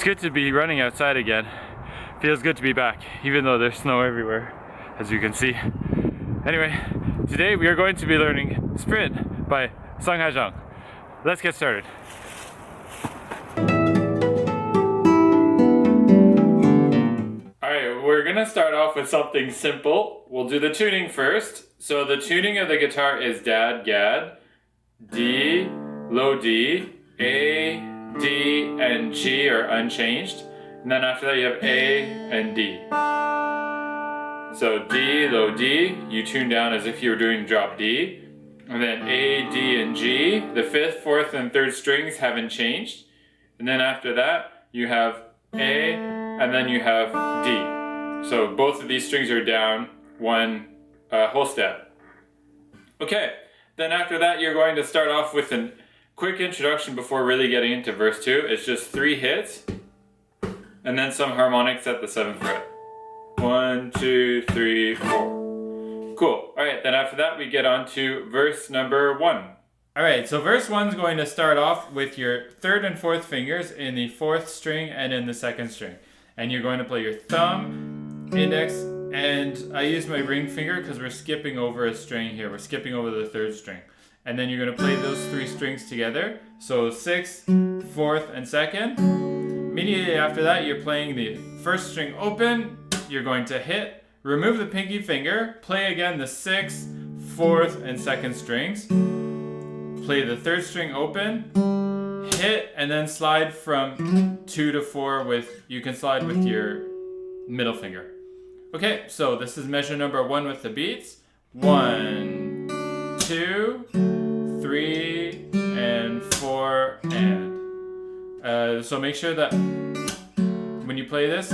It's good to be running outside again. Feels good to be back, even though there's snow everywhere, as you can see. Anyway, today we are going to be learning Sprint by Sungha Jung. Let's get started. Alright, we're gonna start off with something simple. We'll do the tuning first. So the tuning of the guitar is DADGAD, D, low D, A, D, and G are unchanged. And then after that you have A and D. So D, low D, you tune down as if you were doing drop D. And then A, D, and G. The fifth, fourth, and third strings haven't changed. And then after that you have A, and then you have D. So both of these strings are down one whole step. Okay, then after that you're going to start off with a quick introduction before really getting into verse 2. It's just 3 hits, and then some harmonics at the 7th fret. 1, 2, 3, 4. Cool. Alright, then after that we get on to verse number 1. Alright, so verse 1 is going to start off with your 3rd and 4th fingers in the 4th string and in the 2nd string. And you're going to play your thumb, index, and I use my ring finger because we're skipping over a string here. We're skipping over the 3rd string. And then you're going to play those 3 strings together. So 6th, 4th, and 2nd. Immediately after that, you're playing the 1st string open. You're going to hit, remove the pinky finger, play again the 6th, 4th, and 2nd strings. Play the 3rd string open, hit, and then slide from 2 to 4 with, you can slide with your middle finger. Okay, so this is measure number 1 with the beats. 1, 2, 3, and 4, and. So make sure that when you play this,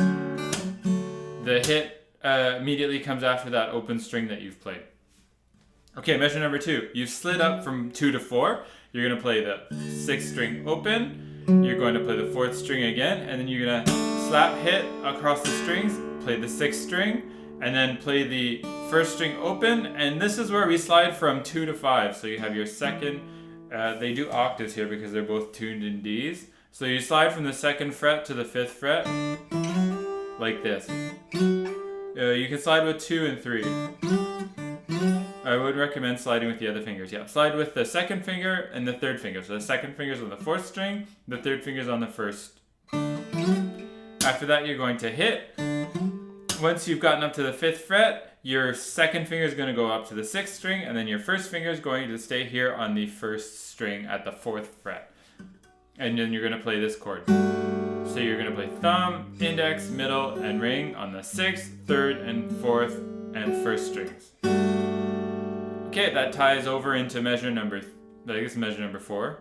the hit immediately comes after that open string that you've played. Okay, measure number 2. You've slid up from 2 to 4. You're going to play the 6th string open. You're going to play the 4th string again, and then you're going to slap hit across the strings, play the 6th string, and then play the 1st string open. And this is where we slide from 2 to 5. So you have your 2nd, they do octaves here because they're both tuned in Ds. So you slide from the 2nd fret to the 5th fret, like this. You can slide with 2 and 3. I would recommend sliding with the other fingers. Yeah, slide with the 2nd finger and the 3rd finger. So the 2nd finger's on the 4th string, the 3rd finger's on the 1st. After that, you're going to hit. Once you've gotten up to the 5th fret, your 2nd finger is going to go up to the 6th string, and then your 1st finger is going to stay here on the 1st string at the 4th fret. And then you're going to play this chord. So you're going to play thumb, index, middle, and ring on the 6th, 3rd, and 4th, and 1st strings. Okay, that ties over into measure number 4.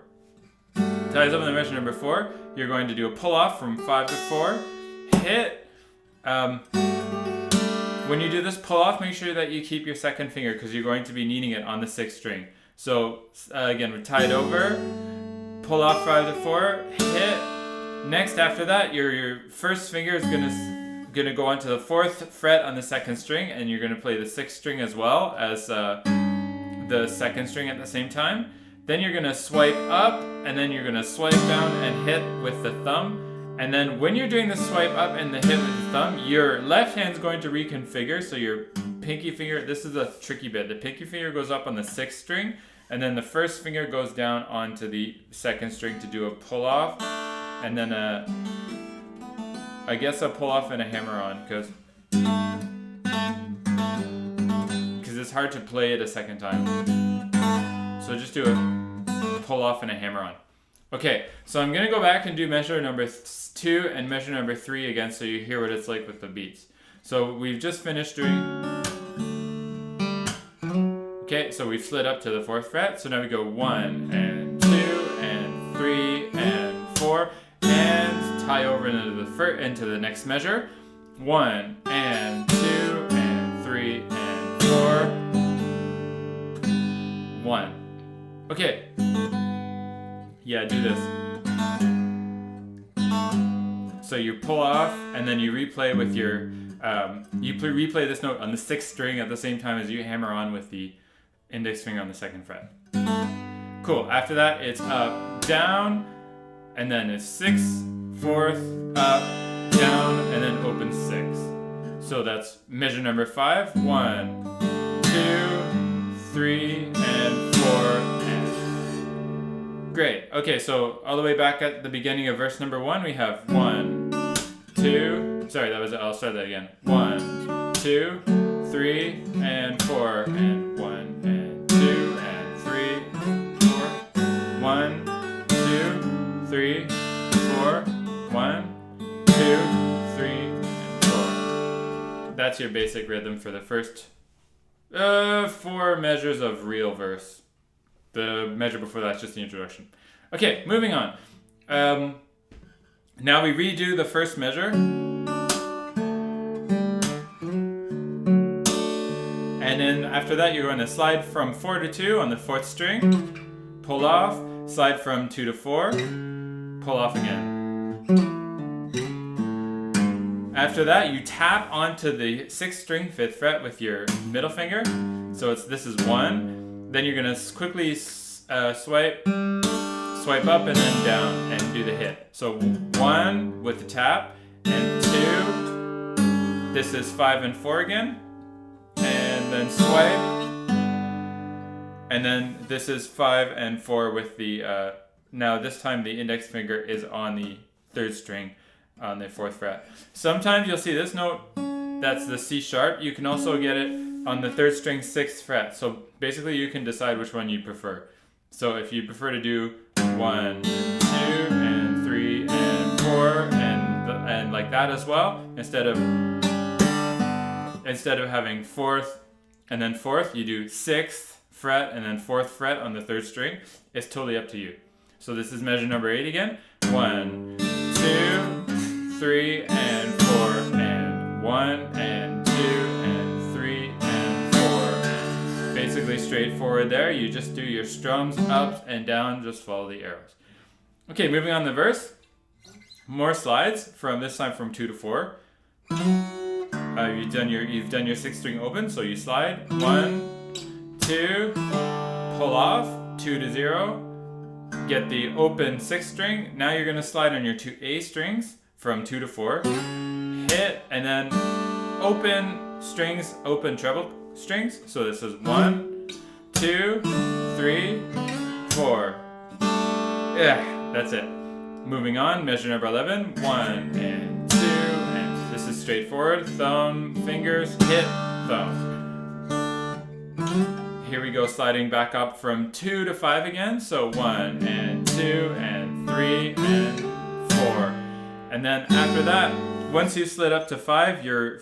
Ties over to measure number 4. You're going to do a pull off from 5 to 4. Hit. When you do this pull off, make sure that you keep your 2nd finger because you're going to be needing it on the 6th string. So again, we're tied over. Pull off 5 to 4. Hit. Next, after that, your 1st finger is gonna go onto the 4th fret on the 2nd string, and you're gonna play the 6th string as well as the 2nd string at the same time. Then you're gonna swipe up, and then you're gonna swipe down and hit with the thumb. And then when you're doing the swipe up and the hit with the thumb, your left hand's going to reconfigure. So your pinky finger, this is a tricky bit. The pinky finger goes up on the 6th string, and then the 1st finger goes down onto the 2nd string to do a pull off. And then I guess a pull off and a hammer on because it's hard to play it a 2nd time. So just do a pull off and a hammer on. Okay, so I'm gonna go back and do measure number 2 and measure number 3 again so you hear what it's like with the beats. So we've just finished doing. Okay, so we've slid up to the 4th fret. So now we go 1 and 2 and 3 and 4. And tie over into the next measure. 1 and 2 and 3 and 4. 1. Okay. Yeah, do this. So you pull off, and then you replay with your replay this note on the 6th string at the same time as you hammer on with the index finger on the 2nd fret. Cool. After that, it's up, down, and then it's 6, fourth, up, down, and then open 6. So that's measure number 5. 1, 2, 3, and 4, and. Great. Okay, so all the way back at the beginning of verse number 1, we have 1, 2. Sorry, I'll start that again. 1, 2, 3, and 4, and 1, and 2, and 3, 4. 1, 2, 3, 4. 1, 2, 3, and 4. That's your basic rhythm for the first 4 measures of real verse. The measure before that's just the introduction. Okay, moving on. Now we redo the first measure. And then after that, you're going to slide from 4 to 2 on the 4th string, pull off, slide from 2 to 4, pull off again. After that, you tap onto the 6th string, 5th fret with your middle finger. So this is 1. Then you're going to quickly swipe up and then down and do the hit. So 1 with the tap, and 2. This is 5 and 4 again. And then swipe. And then this is 5 and 4 with the, now this time the index finger is on the 3rd string on the 4th fret. Sometimes you'll see this note, that's the C sharp. You can also get it on the 3rd string 6th fret. So basically you can decide which one you prefer. So if you prefer to do 1, 2, and 3, and 4, and like that as well, instead of having 4th and then 4th, you do 6th fret and then 4th fret on the 3rd string. It's totally up to you. So this is measure number 8 again. 1, 2, 3, and 4, and 1, and 2, and 3, and 4. Basically straightforward there. You just do your strums up and down, just follow the arrows. Okay, moving on to the verse. More slides, from this time from 2 to 4. You've done your 6th string open, so you slide 1, 2, pull off, 2 to 0, get the open 6th string. Now you're going to slide on your 2 A strings from 2 to 4, hit, and then open strings, open treble strings. So this is 1, 2, 3, 4. Yeah, that's it. Moving on, measure number 11, 1 and 2, and this is straightforward. Thumb, fingers, hit, thumb. Here we go, sliding back up from 2 to 5 again. So 1 and 2 and 3 and 4. And then after that, once you slid up to 5, your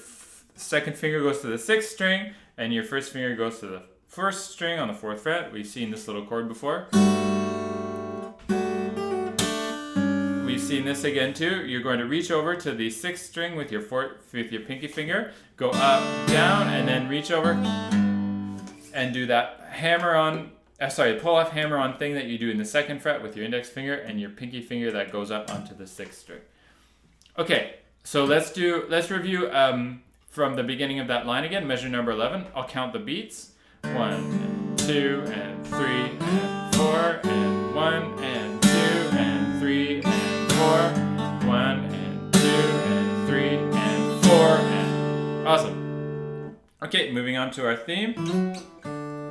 second finger goes to the 6th string, and your first finger goes to the 1st string on the 4th fret. We've seen this little chord before. We've seen this again too. You're going to reach over to the 6th string with your pinky finger, go up, down, and then reach over and do that pull off hammer on thing that you do in the 2nd fret with your index finger and your pinky finger that goes up onto the 6th string. Okay, so let's review from the beginning of that line again, measure number 11. I'll count the beats. 1 and 2 and 3 and 4 and 1 and 2 and 3 and 4. 1 and 2 and 3 and 4 and awesome. Okay, moving on to our theme.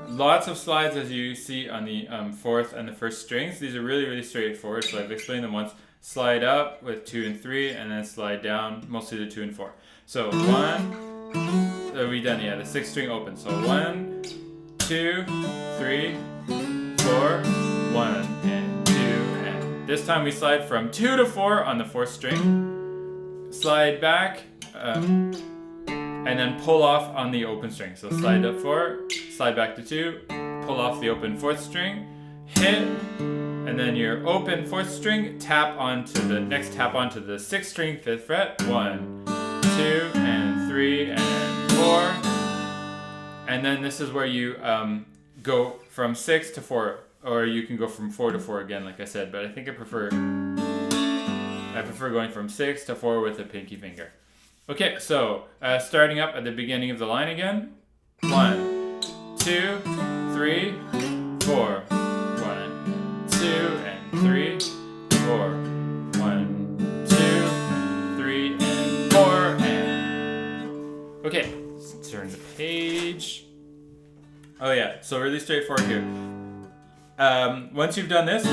Lots of slides as you see on the 4th and the 1st strings. These are really, really straightforward, so I've explained them once. Slide up with 2 and 3, and then slide down, mostly the 2 and 4. So 1, we done, the 6th string open. So 1, 2, 3, 4, 1, and 2, and this time we slide from 2 to 4 on the 4th string. Slide back, and then pull off on the open string. So slide up 4, slide back to 2, pull off the open 4th string, hit, and then your open 4th string, tap onto the 6th string, 5th fret, 1, 2, and 3, and 4. And then this is where you go from 6 to 4, or you can go from 4 to 4 again, like I said, but I think I prefer going from 6 to 4 with the pinky finger. Okay, so starting up at the beginning of the line again. 1, 2, 3, 4. 1, 2, and 3, 4. 1, 2, Okay, let's turn the page. Oh yeah, so really straightforward here. Once you've done this,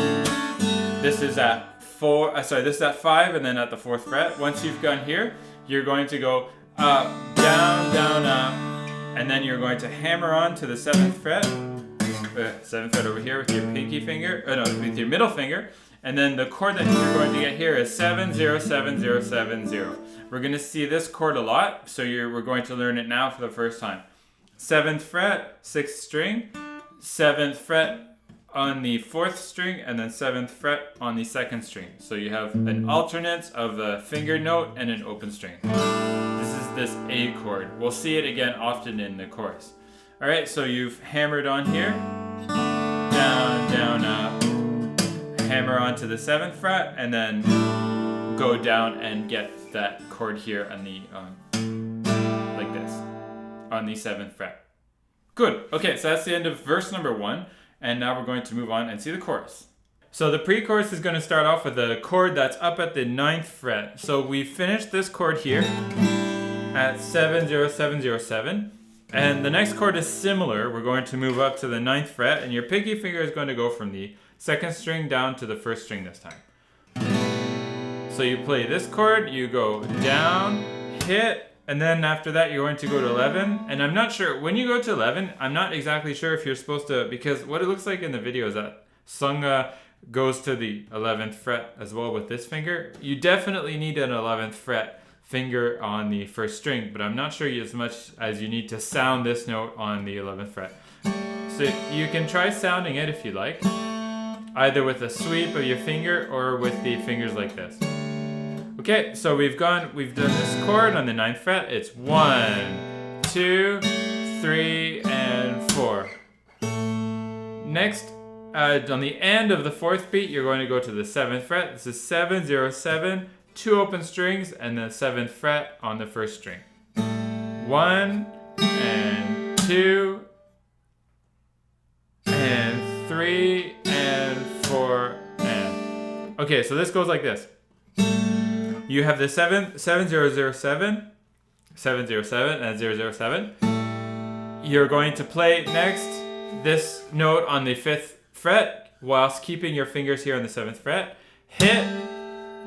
this is at 4, this is at 5 and then at the 4th fret. Once you've gone here, you're going to go up, down, down, up, and then you're going to hammer on to the 7th fret. 7th fret over here with your pinky finger, with your middle finger. And then the chord that you're going to get here is 7, 0, 7, 0, 7, 0. We're going to see this chord a lot, so we're going to learn it now for the first time. 7th fret, 6th string, 7th fret on the 4th string, and then 7th fret on the 2nd string. So you have an alternate of a finger note and an open string. This is this A chord. We'll see it again often in the chorus. Alright, so you've hammered on here, down, down, up, hammer onto the 7th fret, and then go down and get that chord here on the, like this, on the 7th fret. Good. Okay, so that's the end of verse number 1, and now we're going to move on and see the chorus. So the pre-chorus is going to start off with a chord that's up at the 9th fret. So we finished this chord here at 7, 0, 7, 0, 7. And the next chord is similar. We're going to move up to the 9th fret, and your pinky finger is going to go from the 2nd string down to the 1st string this time. So you play this chord, you go down, hit, and then after that you're going to go to 11. And I'm not sure, when you go to 11, I'm not exactly sure if you're supposed to, because what it looks like in the video is that Sungha goes to the 11th fret as well with this finger. You definitely need an 11th fret finger on the 1st string, but I'm not sure as much as you need to sound this note on the 11th fret. So you can try sounding it if you like, either with a sweep of your finger or with the fingers like this. Okay, so we've done this chord on the 9th fret. It's 1, 2, 3, and 4. Next, on the end of the 4th beat, you're going to go to the 7th fret. This is 7, 0, 7, 2 open strings, and the 7th fret on the 1st string. 1, and 2, and 3, and 4, and... Okay, so this goes like this. You have the 7, 7, 0, 0, 7, 7, 0, 7, and 0, 0, 7. You're going to play next this note on the 5th fret whilst keeping your fingers here on the 7th fret. Hit,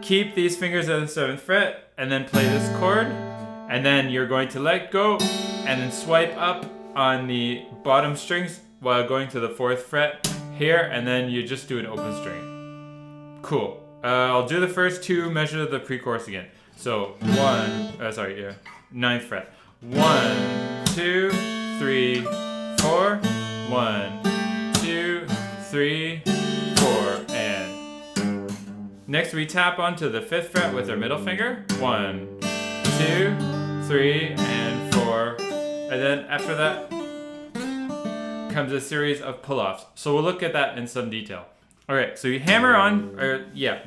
keep these fingers at the 7th fret, and then play this chord. And then you're going to let go and then swipe up on the bottom strings while going to the 4th fret here, and then you just do an open string. Cool. I'll do the first 2 measures of the pre-chorus again. So 9th fret. 1, 2, 3, 4. 1, 2, 3, 4, and next we tap onto the 5th fret with our middle finger. 1, 2, 3, and 4, and then after that comes a series of pull-offs. So we'll look at that in some detail. All right, so you hammer on,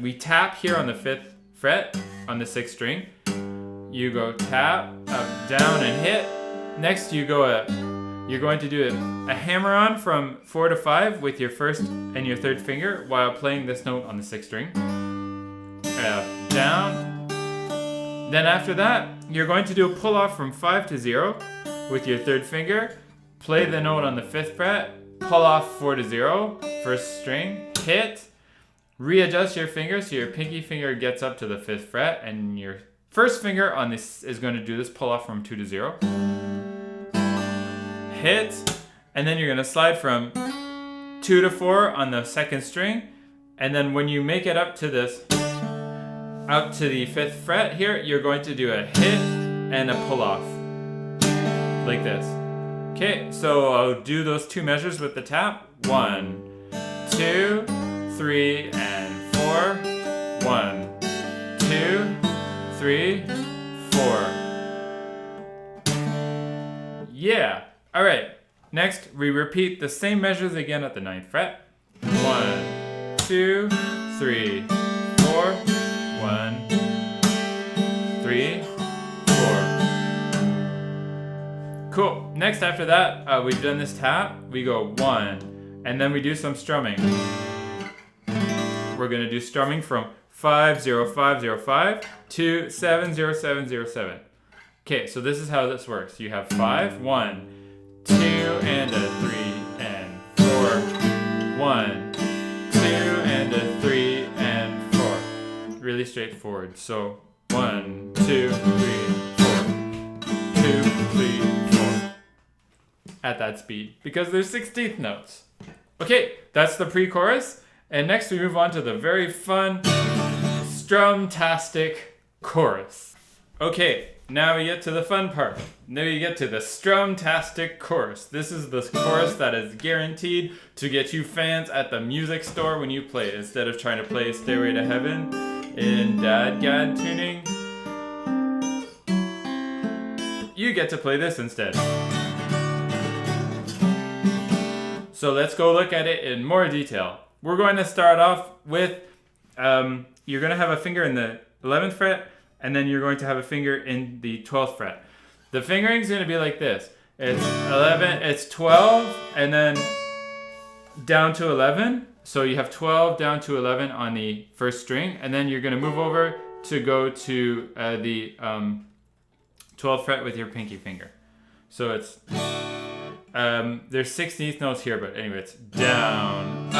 we tap here on the 5th fret on the 6th string. You go tap, up, down, and hit. Next you're going to do a hammer on from 4 to 5 with your 1st and your 3rd finger while playing this note on the 6th string. Down. Then after that, you're going to do a pull off from 5 to 0 with your 3rd finger. Play the note on the 5th fret. Pull off 4 to 0, 1st string. Hit. Readjust your finger so your pinky finger gets up to the 5th fret, and your 1st finger on this is going to do this pull off from 2 to 0. Hit, and then you're going to slide from 2 to 4 on the 2nd string, and then when you make it up to the 5th fret here, you're going to do a hit and a pull off like this. Okay, so I'll do those 2 measures with the tap. 1, 2, 3, and 4. 1, 2, 3, 4. Yeah. All right. Next, we repeat the same measures again at the 9th fret. 1, 2, 3, 4. 1, 3, 4. Cool. Next, after that, we've done this tap. We go 1, and then we do some strumming. We're going to do strumming from 5, 0, 5, 0, 5 to 7, 0, 7, 0, 7. Okay, so this is how this works. You have 5, 1, 2, and a 3, and 4. 1, 2, and a 3, and 4. Really straightforward. So 1, 2, 3, 4. 2, 3, 4. At that speed, because there's 16th notes. Okay, that's the pre-chorus. And next we move on to the very fun, strum-tastic chorus. Okay, now we get to the fun part. Now we get to the strum-tastic chorus. This is the chorus that is guaranteed to get you fans at the music store when you play it. Instead of trying to play Stairway to Heaven in DADGAD tuning, you get to play this instead. So let's go look at it in more detail. We're going to start off with, you're going to have a finger in the 11th fret, and then you're going to have a finger in the 12th fret. The fingering is going to be like this. It's 11, it's 12, and then down to 11. So you have 12 down to 11 on the first string, and then you're going to move over to go to the 12th fret with your pinky finger. So it's, there's 16th notes here, but anyway, it's down,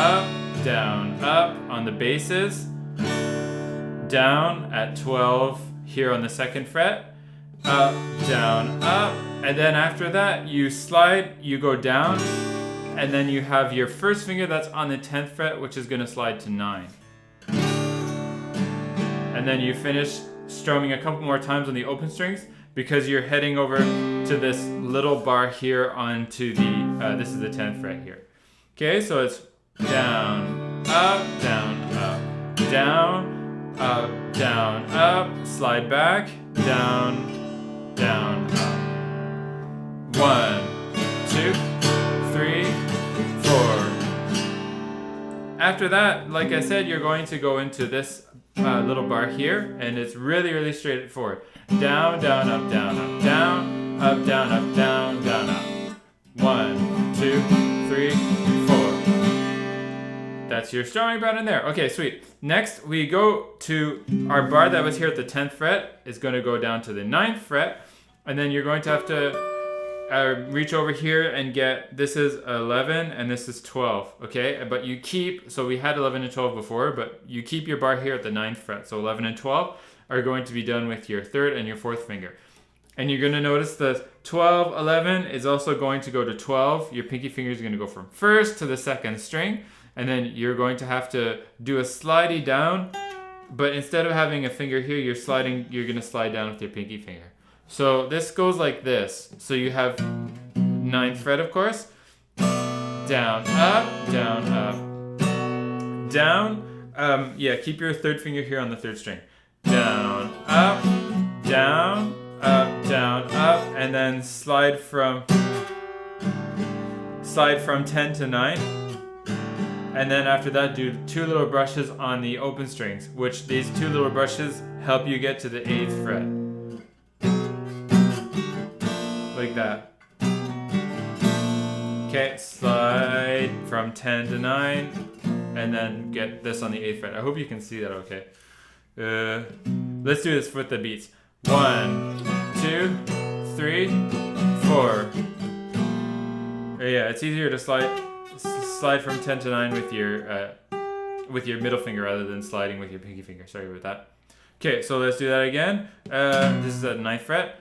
up on the basses, down at 12 here on the 2nd fret, up, down, up, and then after that you slide, you go down, and then you have your first finger that's on the 10th fret, which is going to slide to 9. And then you finish strumming a couple more times on the open strings, because you're heading over to this little bar here onto the, this is the 10th fret here. Okay, so it's down, up, down, up, down, up, down, up, slide back, down, down, up. 1, 2, 3, 4. After that, like I said, you're going to go into this little bar here, and it's really, really straightforward. Down, down, up, down, up, down, up, down, up, down, down, up. 1, 2, 3, 4. That's your strumming pattern there. Okay, sweet. Next, we go to our bar that was here at the 10th fret. Is going to go down to the 9th fret, and then you're going to have to reach over here and get, this is 11 and this is 12, okay? But you keep, so we had 11 and 12 before, but you keep your bar here at the 9th fret. So 11 and 12 are going to be done with your 3rd and your 4th finger. And you're going to notice the 12, 11 is also going to go to 12. Your pinky finger is going to go from 1st to the 2nd string, and then you're going to have to do a slidey down, but instead of having a finger here, you're going to slide down with your pinky finger. So this goes like this. So you have 9th fret, of course. Down, up, down, up. Down. Yeah, keep your 3rd finger here on the 3rd string. Down, up, down, up, down, up, and then slide from 10 to 9. And then after that, do 2 little brushes on the open strings, which these 2 little brushes help you get to the 8th fret. Like that. Okay, slide from 10 to 9, and then get this on the 8th fret. I hope you can see that okay. Let's do this with the beats. 1, 2, 3, 4. Yeah, it's easier to slide from 10 to 9 with your middle finger rather than sliding with your pinky finger. Sorry about that. Okay, so let's do that again. This is at 9th fret.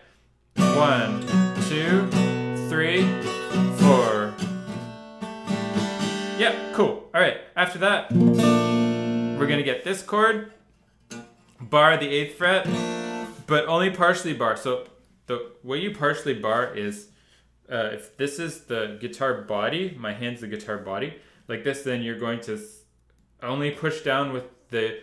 1, 2, 3, 4. Yeah, cool. All right, after that, we're gonna get this chord, bar the 8th fret, but only partially bar. So the way you partially bar is, if this is the guitar body, my hand's the guitar body, like this, then you're going to only push down with the,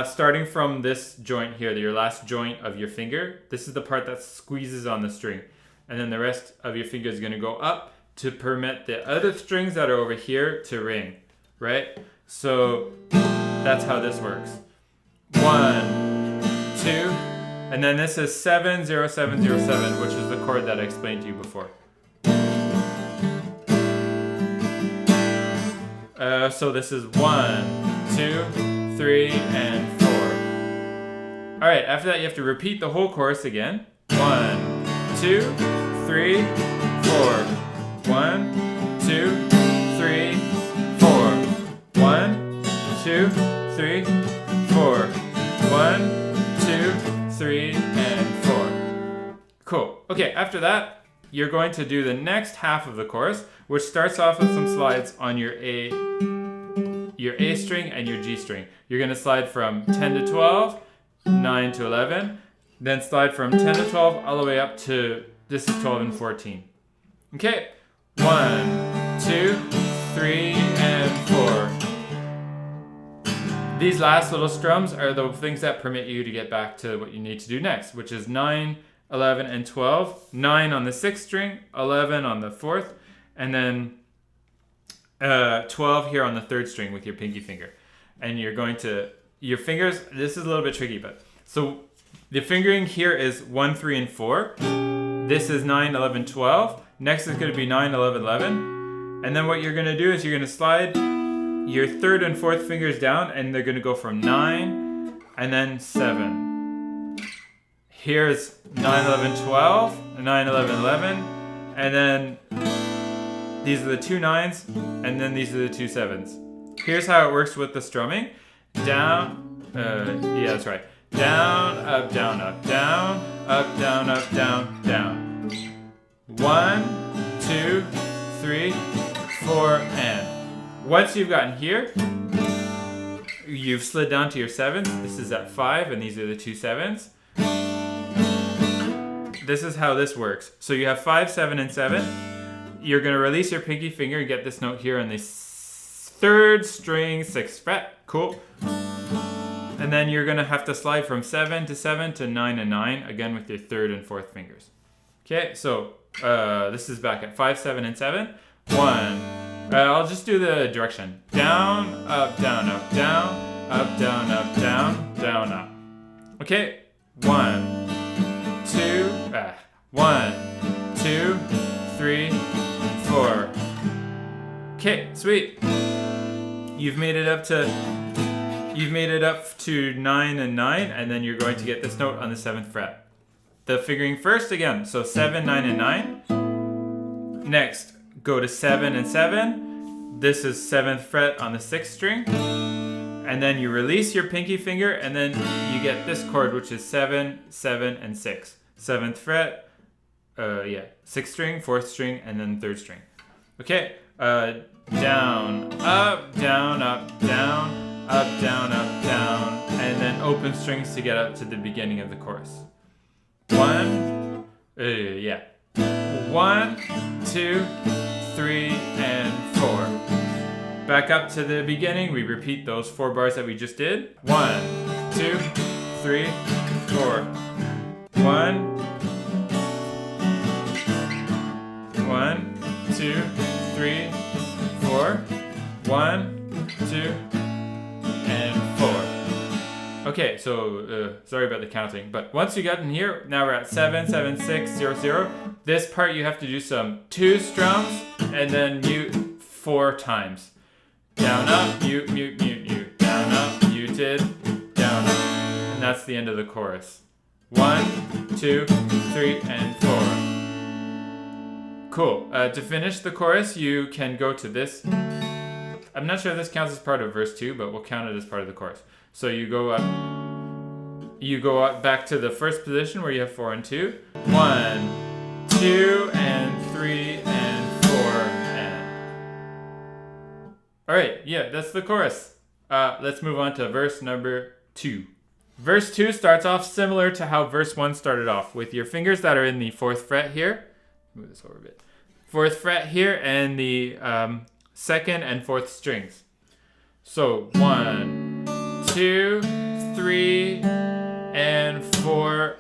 starting from this joint here, your last joint of your finger. This is the part that squeezes on the string. And then the rest of your finger is going to go up to permit the other strings that are over here to ring, right? So that's how this works. 1, 2, and then this is 7, 0, 7, 0, 7, which is the chord that I explained to you before. So this is 1, 2, 3, and 4. All right, after that you have to repeat the whole chorus again. 1, 1, 2, 3, 4. 1, 2, 3, 4. 1, 2, 3, 4. 1, 2, 3, and 4. Cool. Okay, after that, you're going to do the next half of the chorus, which starts off with some slides on your A string and your G string. You're going to slide from 10 to 12, 9 to 11, then slide from 10 to 12 all the way up to, this is 12 and 14. Okay, 1, 2, 3, and 4. These last little strums are the things that permit you to get back to what you need to do next, which is 9, 11, and 12. 9 on the 6th string, 11 on the 4th, and then 12 here on the 3rd string with your pinky finger. And you're going to, your fingers, this is a little bit tricky, but so the fingering here is 1, 3, and 4. This is 9, 11, 12. Next is going to be 9, 11, 11. And then what you're going to do is you're going to slide your 3rd and 4th fingers down, and they're going to go from 9 and then 7. Here's 9, 11, 12, 9, 11, 11, and then these are the 2 9s, and then these are the 2 7s. Here's how it works with the strumming. Down, yeah, that's right. Down, up, down, up, down, up, down, up, down, down. 1, 2, 3, 4, and. Once you've gotten here, you've slid down to your 7s. This is at 5, and these are the 2 7s. This is how this works. So you have 5, 7, and 7. You're going to release your pinky finger and get this note here on the 3rd string, 6th fret. Cool. And then you're going to have to slide from 7 to 9 and 9, again with your 3rd and 4th fingers. Okay, so this is back at 5, 7, and 7. 1. I'll just do the direction. Down, up, down, up, down, up, down, up, down, down, up. Okay, 1, 2, 1, 2, 3, 4. Okay, sweet. You've made it up to 9 and 9, and then you're going to get this note on the 7th fret. The fingering first again, so 7, 9, and 9. Next, go to 7 and 7. This is 7th fret on the 6th string. And then you release your pinky finger, and then you get this chord, which is 7, 7, and 6. 7th fret, 6th string, 4th string, and then 3rd string. Okay, down, up, down, up, down, up, down, up, down, and then open strings to get up to the beginning of the chorus. 1, 1, 2, 3, and 4. Back up to the beginning, we repeat those 4 bars that we just did. 1, 2, 3, 4. 1, 2, 3, 4. 1, 2, and 4. Okay, so sorry about the counting, but once you got in here, now we're at 7, 7, 6, 0, 0. This part you have to do some 2 strums and then mute 4 times. Down, up, mute, mute, mute, mute. Down, up, muted, down, up. And that's the end of the chorus. 1, 2, 3, and 4. Cool. To finish the chorus, you can go to this. I'm not sure if this counts as part of verse 2, but we'll count it as part of the chorus. So you go up back to the first position where you have 4 and 2. 1, 2, and 3, and 4, and. Alright, yeah, that's the chorus. Let's move on to verse number 2. Verse 2 starts off similar to how verse 1 started off, with your fingers that are in the 4th fret here. Move this over a bit. 4th fret here, and the 2nd and 4th strings. So 1, 2, 3, and 4.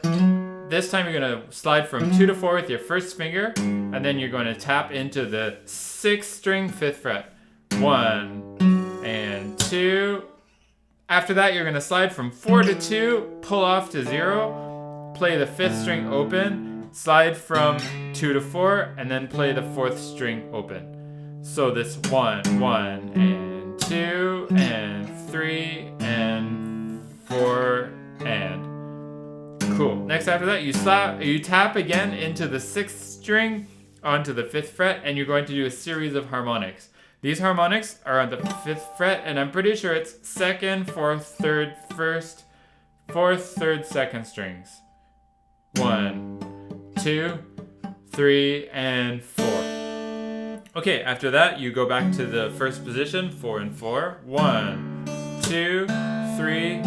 This time you're going to slide from 2 to 4 with your first finger, and then you're going to tap into the 6th string, 5th fret. 1 and 2. After that, you're going to slide from 4 to 2, pull off to 0, play the 5th string open, slide from 2 to 4, and then play the 4th string open. So this 1, 1, and 2, and 3, and 4, and. Cool. Next after that, you tap again into the 6th string onto the 5th fret, and you're going to do a series of harmonics. These harmonics are on the 5th fret, and I'm pretty sure it's 2nd, 4th, 3rd, 1st, 4th, 3rd, 2nd strings. 1, 2, 3, and 4. Okay, after that, you go back to the first position, 4 and 4. 1, 2, 3,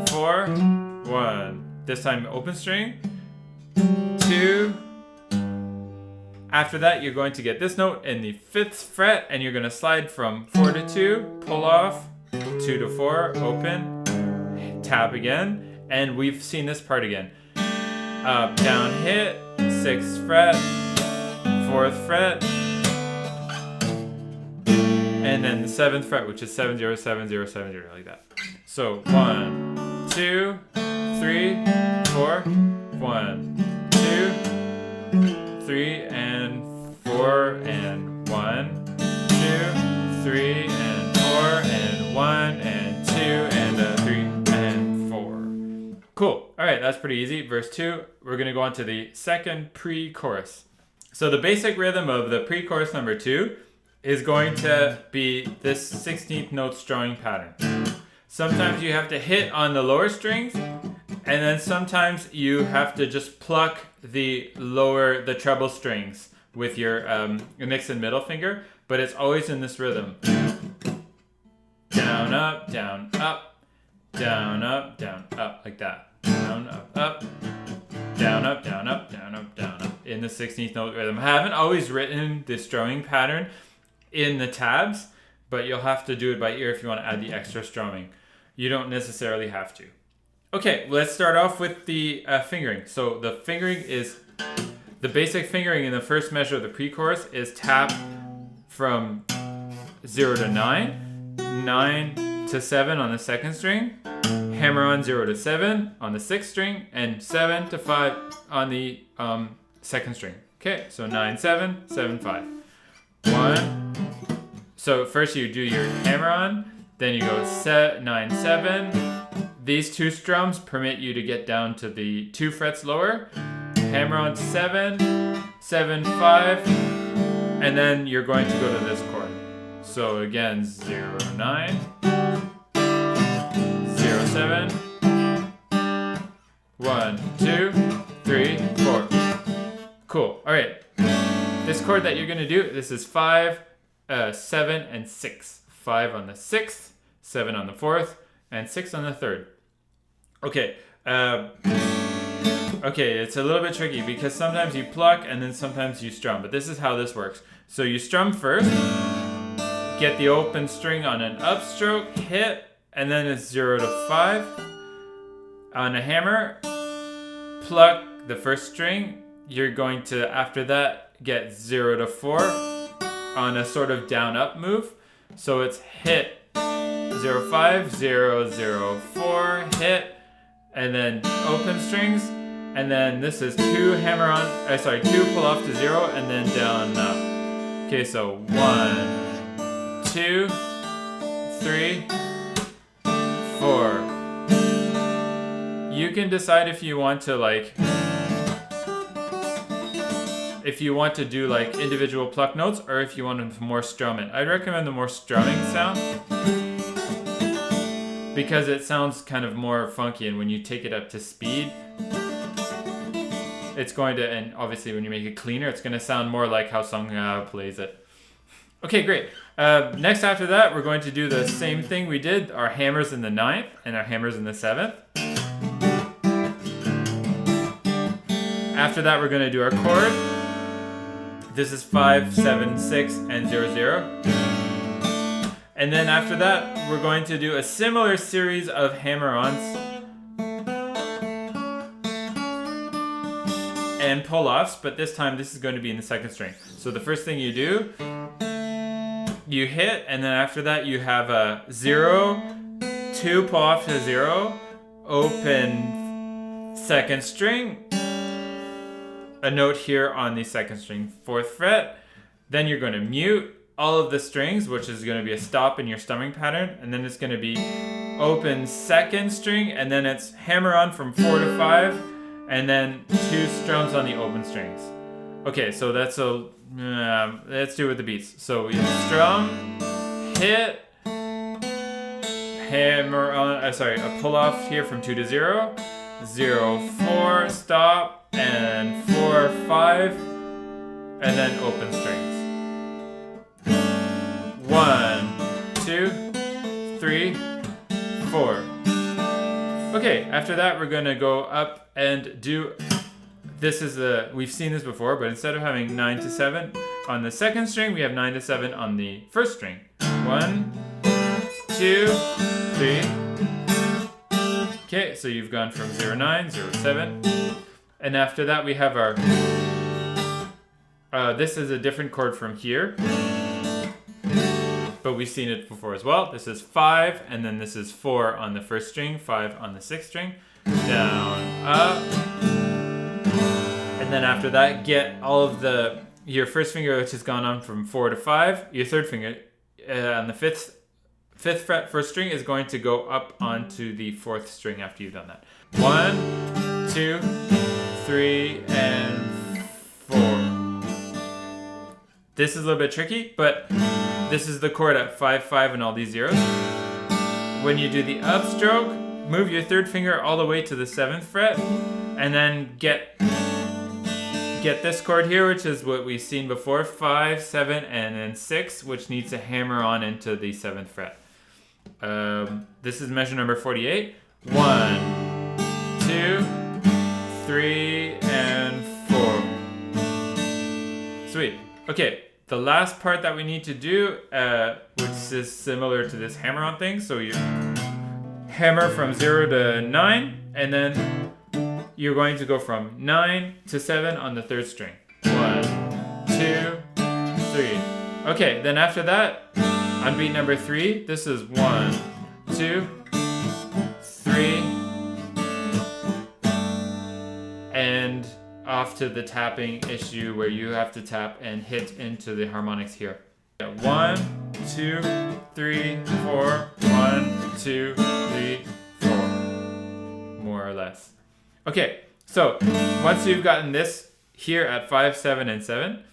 4, 1. This time open string, 2. After that, you're going to get this note in the 5th fret, and you're going to slide from 4 to 2, pull off, 2 to 4, open, tap again, and we've seen this part again. Up, down, hit, 6th fret, 4th fret, and then the 7th fret, which is 7 0 7 0 7 0, like that. So 1, 2, 3, 4, 1, 2, 3, and 4, and 1, 2, 3, and 4, and 1, and 2, and 3, and 4. Cool. All right, that's pretty easy. Verse 2, we're going to go on to the second pre-chorus. So the basic rhythm of the pre-chorus number 2 is going to be this 16th note strumming pattern. Sometimes you have to hit on the lower strings, and then sometimes you have to just pluck the treble strings with your index and middle finger, but it's always in this rhythm. Down, up, down, up, down, up, down, up, like that. Down, up, up, down, up, down, up, down, up, down, up, in the 16th note rhythm. I haven't always written this strumming pattern in the tabs, but you'll have to do it by ear if you want to add the extra strumming. You don't necessarily have to. Okay, let's start off with the fingering. So the fingering is, the basic fingering in the first measure of the pre-chorus is tap from 0 to 9, 9 to 7 on the 2nd string, hammer on 0 to 7 on the 6th string, and 7 to 5 on the 2nd string. Okay, so 9, 7, 7, 5. 1. So first you do your hammer on, then you go 9, 7. These 2 strums permit you to get down to the 2 frets lower. Hammer on 7, 7, 5, and then you're going to go to this chord. So again, 0, 9, 0, 7, 1, 2, 3, 4. Cool. All right. This chord that you're going to do, this is 5, 7, and 6. 5 on the 6th, 7 on the 4th, and 6 on the 3rd. Okay. Okay, it's a little bit tricky because sometimes you pluck and then sometimes you strum, but this is how this works. So you strum first, get the open string on an upstroke, hit, and then it's 0 to 5. On a hammer, pluck the first string. You're going to, after that, get 0 to 4 on a sort of down-up move. So it's hit, 0, 5, 0, 0, 4, hit, and then open strings. And then this is 2 hammer on, 2 pull off to 0, and then down, up. Okay, so 1, 2, 3, 4. You can decide if you want to do like individual pluck notes or if you want to more strum it. I'd recommend the more strumming sound because it sounds kind of more funky, and when you take it up to speed, it's going to, and obviously when you make it cleaner, it's going to sound more like how Sungha plays it. Okay, great. Next after that, we're going to do the same thing we did, our hammers in the 9th and our hammers in the 7th. After that, we're going to do our chord. This is 5, 7, 6, and 0, 0. And then after that, we're going to do a similar series of hammer-ons and pull-offs, but this time this is going to be in the 2nd string. So the first thing you do, you hit, and then after that you have a 0, 2 pull off to 0, open 2nd string, a note here on the 2nd string, 4th fret. Then you're going to mute all of the strings, which is going to be a stop in your strumming pattern, and then it's going to be open 2nd string, and then it's hammer on from 4 to 5, and then 2 strums on the open strings. Okay, so that's a, let's do it with the beats. So we strum, hit, hammer on, a pull off here from 2 to 0, 0, 4, stop, and 4, 5, and then open strings. 1, 2, 3, 4. Okay, after that we're gonna go up and do, this is we've seen this before, but instead of having 9 to 7 on the second string, we have 9 to 7 on the first string. 1, 2, 3. Okay, so you've gone from 0, 9, 0, 7. And after that we have our, this is a different chord from here, but we've seen it before as well. This is 5, and then this is 4 on the first string, 5 on the sixth string, down, up, and then after that, get all of your first finger, which has gone on from 4 to 5, your third finger on the fifth fret first string is going to go up onto the 4th string after you've done that. 1, 2, 3, and 4. This is a little bit tricky, but this is the chord at 5, 5, and all these zeros. When you do the upstroke, move your third finger all the way to the 7th fret, and then get this chord here, which is what we've seen before, 5, 7, and then 6, which needs to hammer on into the 7th fret. This is measure number 48. 1, 2, 3, and 4. Sweet. Okay. The last part that we need to do, which is similar to this hammer-on thing, so you hammer from 0 to 9, and then you're going to go from 9 to 7 on the 3rd string. 1, 2, 3. Okay, then after that, on beat number 3, this is 1, 2, 3, and off to the tapping issue where you have to tap and hit into the harmonics here. 1, 2, 3, 4. 1, 2, 3, 4. More or less. Okay, so once you've gotten this here at 5, 7, and 7,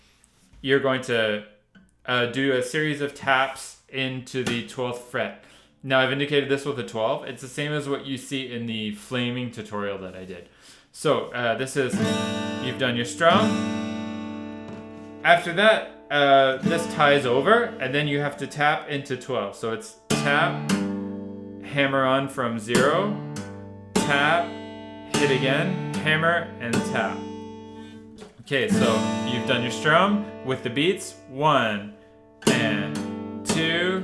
you're going to do a series of taps into the 12th fret. Now I've indicated this with a 12. It's the same as what you see in the flaming tutorial that I did. So this is, you've done your strum. After that, this ties over, and then you have to tap into 12. So it's tap, hammer on from 0, tap, hit again, hammer, and tap. Okay, so you've done your strum with the beats. 1, and 2,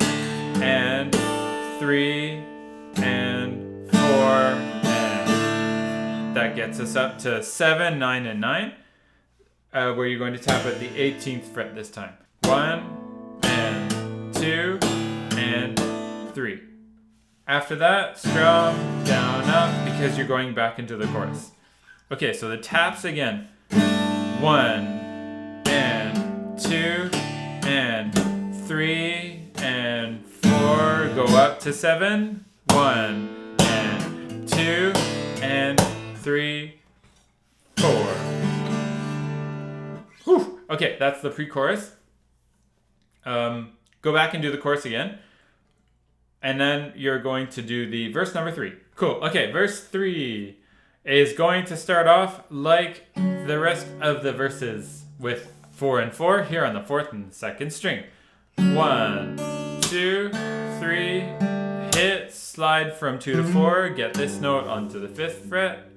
and 3, and 4, that gets us up to 7, 9, and 9, where you're going to tap at the 18th fret this time. 1, and 2, and 3. After that, strum, down, up, because you're going back into the chorus. Okay, so the taps again. 1, and 2, and 3, and 4. Go up to 7. 1, and 2, and 3, 4. Whew. Okay, that's the pre-chorus. Go back and do the chorus again. And then you're going to do the verse number 3. Cool. Okay, verse 3 is going to start off like the rest of the verses with 4 and 4 here on the 4th and 2nd string. 1, 2, 3, hit, slide from 2 to 4, get this note onto the 5th fret,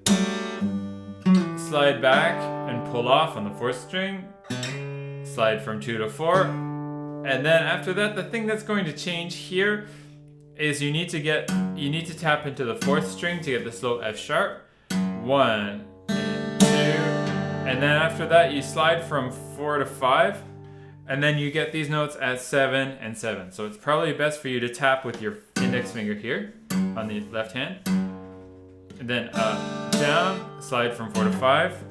slide back and pull off on the 4th string, slide from 2 to 4, and then after that, the thing that's going to change here is you need to tap into the 4th string to get the slow F sharp. 1, and 2, and then after that you slide from 4 to 5, and then you get these notes at 7 and 7. So it's probably best for you to tap with your index finger here on the left hand, and then up, down, slide from 4 to 5.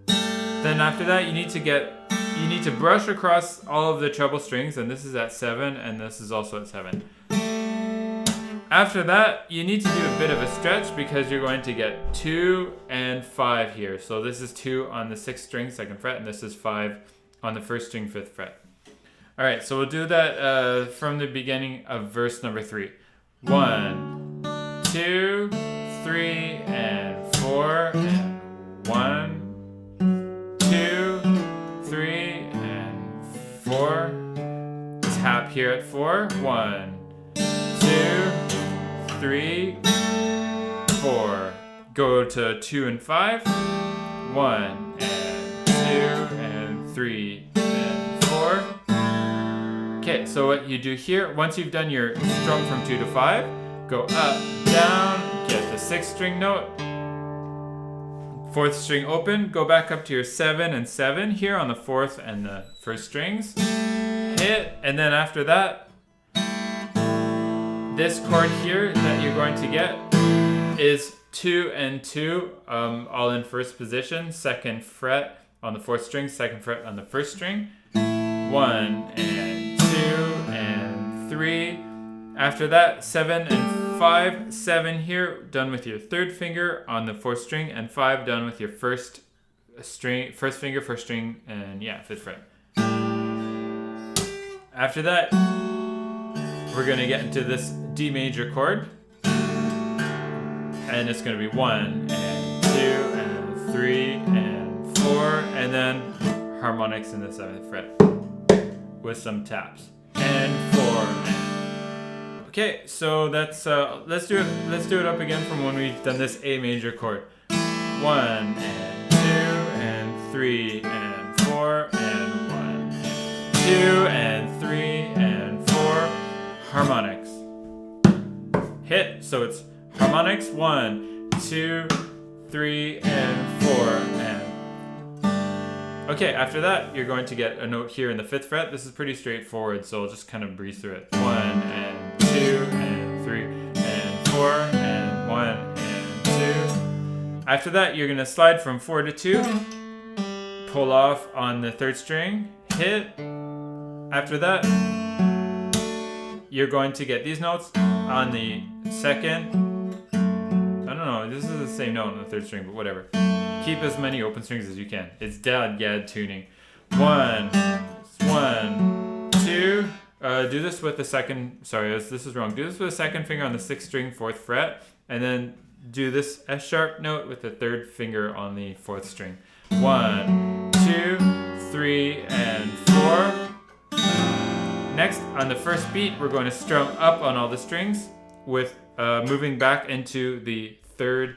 Then after that you need to brush across all of the treble strings, and this is at 7 and this is also at 7. After that, you need to do a bit of a stretch because you're going to get 2 and 5 here. So this is 2 on the 6th string, 2nd fret, and this is 5 on the 1st string, 5th fret. All right, so we'll do that from the beginning of verse number 3. 1, 2, 3, and 4, and 1, 2, 3, and 4. Tap here at 4. 1, 2, 3, 4. Go to 2 and 5. 1 and 2 and 3 and 4. Okay, so what you do here, once you've done your strum from 2 to 5, go up, down, get the 6th string note, 4th string open, go back up to your 7 and 7 here on the 4th and the 1st strings, hit, and then after that, this chord here that you're going to get is 2 and 2, all in 1st position, 2nd fret on the 4th string, 2nd fret on the 1st string, 1 and 2 and 3. After that, 7 and 5, 7 here, done with your 3rd finger on the 4th string, and 5 done with your 1st string, 1st finger, 1st string, and yeah, 5th fret. After that, we're gonna get into this D major chord, and it's gonna be 1 and 2 and 3 and 4, and then harmonics in the 7th fret with some taps, and 4 and. Okay, so that's let's do it up again from when we've done this A major chord. 1 and 2 and 3 and 4 and 1 and 2 and 3 and 4 harmonics. Hit, so it's harmonics 1, 2, 3 and 4 and. Okay, after that you're going to get a note here in the 5th fret. This is pretty straightforward, so I'll just kind of breeze through it. 1 and 2 and 3 and 4 and 1 and 2. After that you're going to slide from 4 to 2, pull off on the 3rd string, hit. After that you're going to get these notes on the 2nd. I don't know, this is the same note on the 3rd string, but whatever. Keep as many open strings as you can. It's DADGAD tuning. 1, 1, 2. Do this with the 2nd. Sorry, this is wrong. Do this with the 2nd finger on the 6th string, 4th fret, and then do this F sharp note with the 3rd finger on the 4th string. 1, 2, 3, and 4. Next, on the 1st beat, we're going to strum up on all the strings with moving back into the 3rd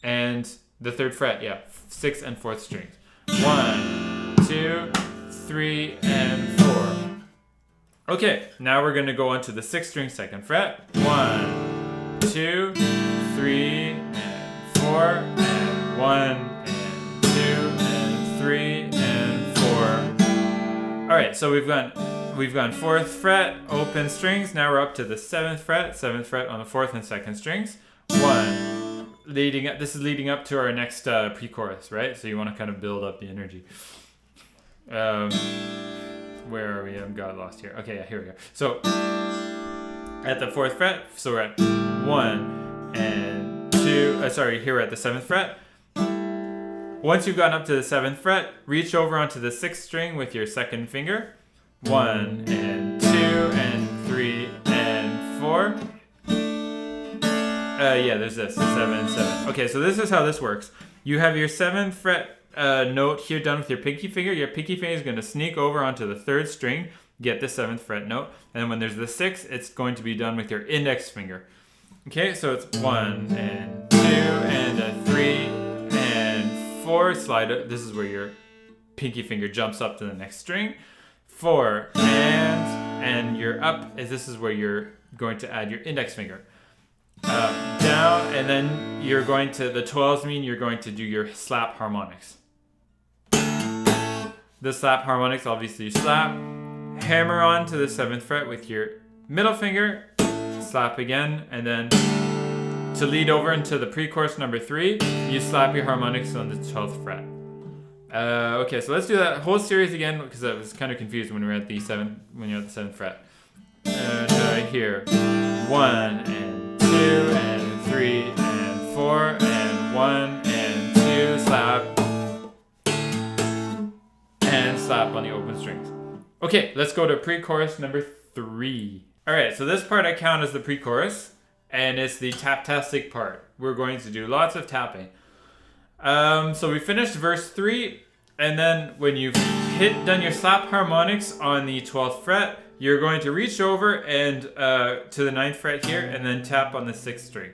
and the 3rd fret, yeah, 6th and 4th strings. 1, 2, 3, and 4. Okay, now we're going to go onto the 6th string, 2nd fret. 1, 2, 3, and 4, and 1, and 2, and 3, and 4. All right, so we've gone 4th fret, open strings. Now we're up to the 7th fret on the 4th and 2nd strings. 1. This is leading up to our next pre-chorus, right? So you want to kind of build up the energy. Where are we? I've got lost here. Okay, yeah, here we go. So at the 4th fret, so we're at 1 and 2. Here we're at the 7th fret. Once you've gotten up to the 7th fret, reach over onto the 6th string with your 2nd finger. 1 and 2 and 3 and 4. Yeah, there's this, 7 and 7. Okay, so this is how this works. You have your 7th fret note here done with your pinky finger. Your pinky finger is going to sneak over onto the 3rd string, get the 7th fret note, and then when there's the 6th, it's going to be done with your index finger. Okay, so it's 1 and 2 and a 3 and 4. Slide it. This is where your pinky finger jumps up to the next string. 4 and you're up. This is where you're going to add your index finger. Down, and then you're going to, the 12s mean you're going to do your slap harmonics. The slap harmonics, obviously you slap, hammer on to the 7th fret with your middle finger, slap again, and then to lead over into the pre-chorus number 3, you slap your harmonics on the 12th fret. Okay, so let's do that whole series again because I was kind of confused when we were at the 7th, when you're at the 7th fret. And here, 1 and 2 and 3 and 4 and 1 and 2, slap and slap on the open strings. Okay, let's go to pre-chorus number 3. Alright, so this part I count as the pre-chorus, and it's the tap-tastic part. We're going to do lots of tapping. So we finished verse 3, and then when you've done your slap harmonics on the 12th fret, you're going to reach over and to the 9th fret here, and then tap on the 6th string.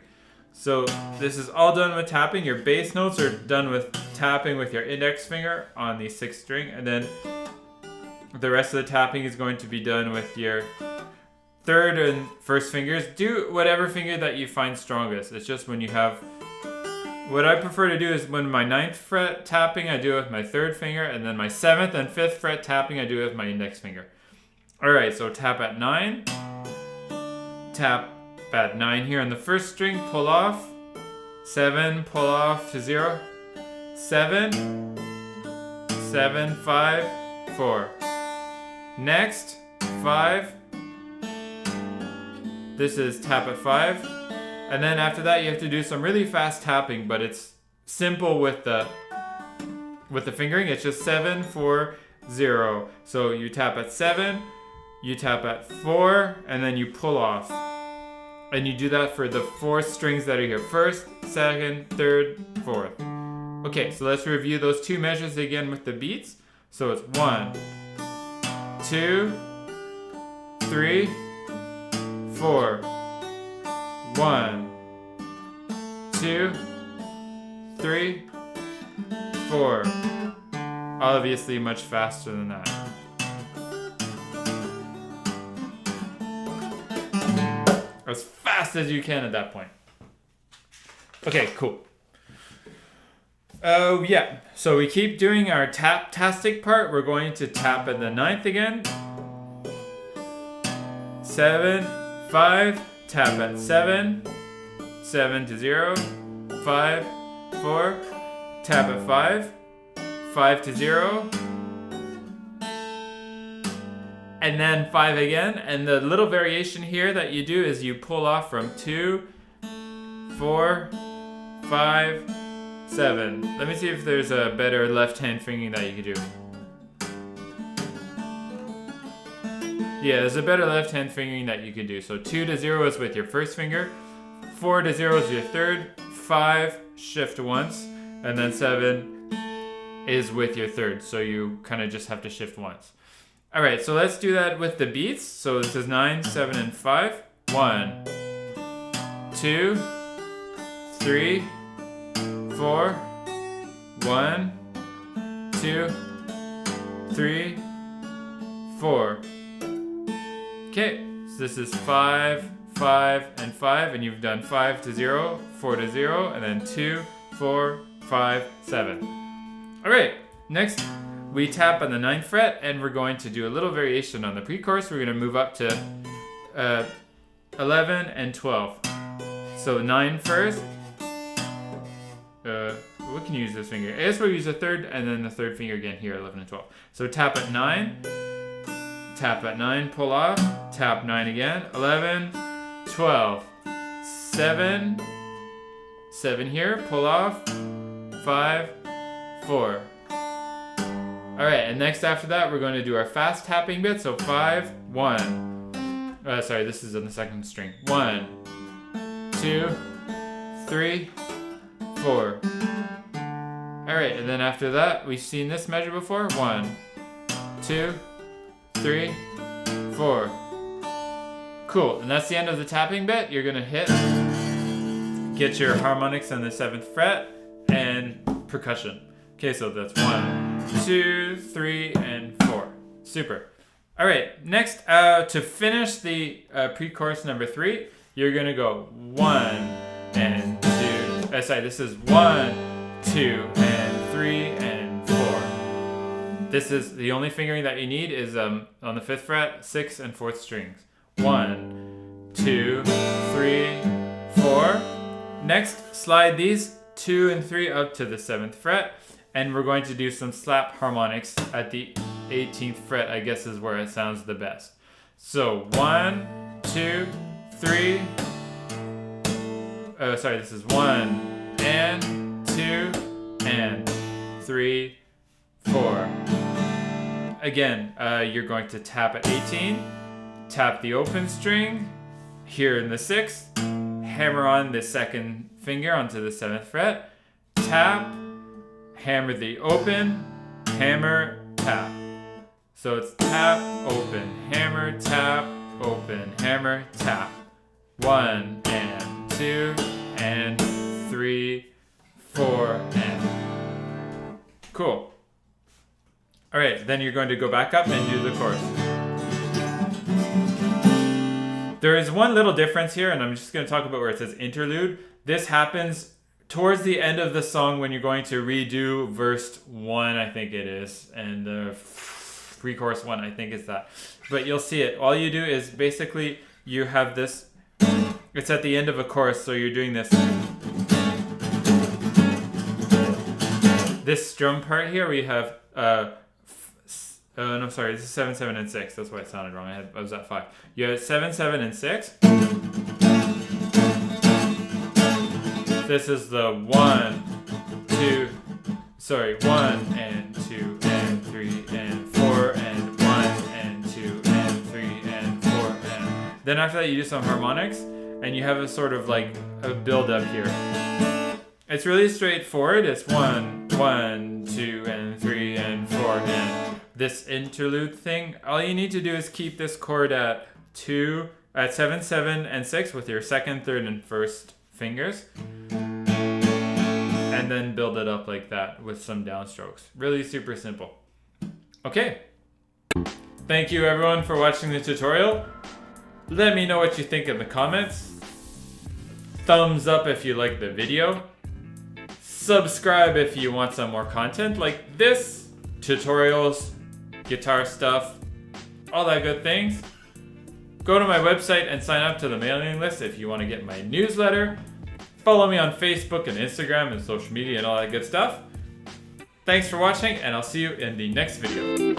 So this is all done with tapping. Your bass notes are done with tapping with your index finger on the 6th string, and then the rest of the tapping is going to be done with your 3rd and 1st fingers. Do whatever finger that you find strongest. It's just when you have... What I prefer to do is when my 9th fret tapping, I do it with my 3rd finger, and then my 7th and 5th fret tapping, I do it with my index finger. Alright, so tap at 9. Tap at 9 here on the 1st string, pull off. 7, pull off to 0. 7, 7, 5, 4. Next, 5. This is tap at 5. And then after that you have to do some really fast tapping, but it's simple with the fingering. It's just 7, 4, 0. So you tap at 7, you tap at 4, and then you pull off. And you do that for the 4 strings that are here. 1st, 2nd, 3rd, 4th. Okay, so let's review those 2 measures again with the beats. So it's 1, 2, 3, 4. 1, 2, 3, 4. Obviously much faster than that. As fast as you can at that point. Okay, cool. Oh yeah, so we keep doing our tap-tastic part. We're going to tap at the 9th again. 7, 5, tap at 7, 7 to 0, 5, 4, tap at 5, 5 to 0, and then 5 again. And the little variation here that you do is you pull off from 2, 4, 5, 7. Let me see if there's a better left-hand fingering that you could do. Yeah, there's a better left-hand fingering that you could do. So 2 to 0 is with your 1st finger, 4 to 0 is your 3rd, 5, shift once, and then 7 is with your 3rd. So you kind of just have to shift once. Alright, so let's do that with the beats. So this is 9, 7, and 5. 1, 2, 3, 4, 1, 2, 3, 4. Okay, so this is 5, 5, and 5, and you've done 5 to 0, 4 to 0, and then 2, 4, 5, 7. Alright, next we tap on the 9th fret, and we're going to do a little variation on the pre-chorus. We're going to move up to 11 and 12. So 9 first. We can use this finger. I guess we'll use the 3rd, and then the 3rd finger again here, 11 and 12. So tap at 9. Tap at 9, pull off, tap 9 again, 11, 12, 7, 7 here, pull off, 5, 4. Alright, and next after that we're going to do our fast tapping bit, so 5, 1. Sorry, this is on the 2nd string. 1, 2, 3, 4. Alright, and then after that, we've seen this measure before. 1, 2, 3, 4. Cool, and that's the end of the tapping bit. You're gonna get your harmonics on the 7th fret and percussion. Okay, so that's 1, 2, 3, and 4. Super. All right, next to finish the pre-chorus number 3, you're gonna go 1 and 2. Sorry, this is 1, 2, and 3, and 4. This is the only fingering that you need is on the 5th fret, 6th and 4th strings. 1, 2, 3, 4. Next, slide these 2 and 3 up to the 7th fret, and we're going to do some slap harmonics at the 18th fret, I guess is where it sounds the best. So 1, 2, 3, sorry, this is 1 and 2 and 3, 4. Again, you're going to tap at 18, tap the open string here in the 6th, hammer on the 2nd finger onto the 7th fret, tap, hammer the open, hammer, tap. So it's tap, open, hammer, tap, open, hammer, tap. 1 and 2 and 3, 4 and. Cool. Alright, then you're going to go back up and do the chorus. There is one little difference here, and I'm just going to talk about where it says interlude. This happens towards the end of the song when you're going to redo verse 1, I think it is, and the pre-chorus 1, I think is that. But you'll see it. All you do is basically you have this, it's at the end of a chorus, so you're doing this. This strum part here, we have, no, sorry, this is 7, 7, and 6. That's why it sounded wrong. I was at 5. You have 7, 7, and 6. This is the 1, 2, sorry, 1 and 2 and 3 and 4 and 1 and 2 and 3 and 4 and. Then after that, you do some harmonics, and you have a sort of like a build up here. It's really straightforward. It's 1, 1, 2, and 3 and 4 and. This interlude thing, all you need to do is keep this chord at 7, 7, and 6 with your 2nd, 3rd, and 1st fingers. And then build it up like that with some downstrokes. Really super simple. Okay. Thank you everyone for watching the tutorial. Let me know what you think in the comments. Thumbs up if you like the video. Subscribe if you want some more content like this, tutorials, guitar stuff, all that good things. Go to my website and sign up to the mailing list if you want to get my newsletter. Follow me on Facebook and Instagram and social media and all that good stuff. Thanks for watching, and I'll see you in the next video.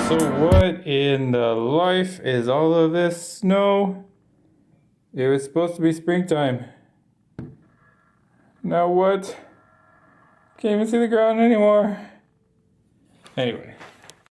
So what in the life is all of this snow? It was supposed to be springtime. Now what? Can't even see the ground anymore. Anyway.